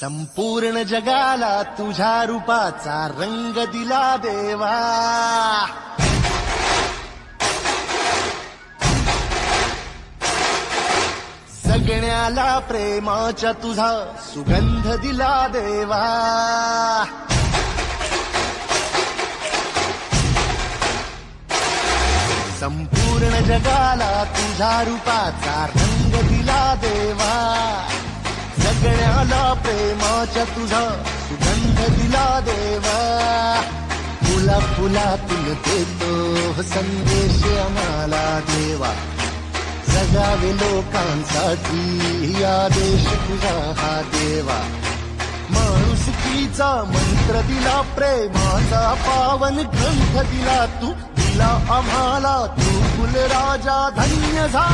संपूर्ण जगाला तुझ्या रूपाचा रंग दिला देवा. जगण्याला प्रेमाच्या तुझा सुगंध दिला देवा. संपूर्ण जगाला तुझ्या रूपाचा रंग दिला देवा. जगण्याला प्रेमाच्या तुझा सुगंध दिला देवा. फुला फुलातून देतो संदेश आम्हाला देवा. जगावे लोकांसाठी आदेश तुझा हा देवा. माणुसकीचा मंत्र दिला, प्रेमाचा पावन ग्रंथ दिला तू. दिला आम्हाला तू कुलराजा, धन्य झाला.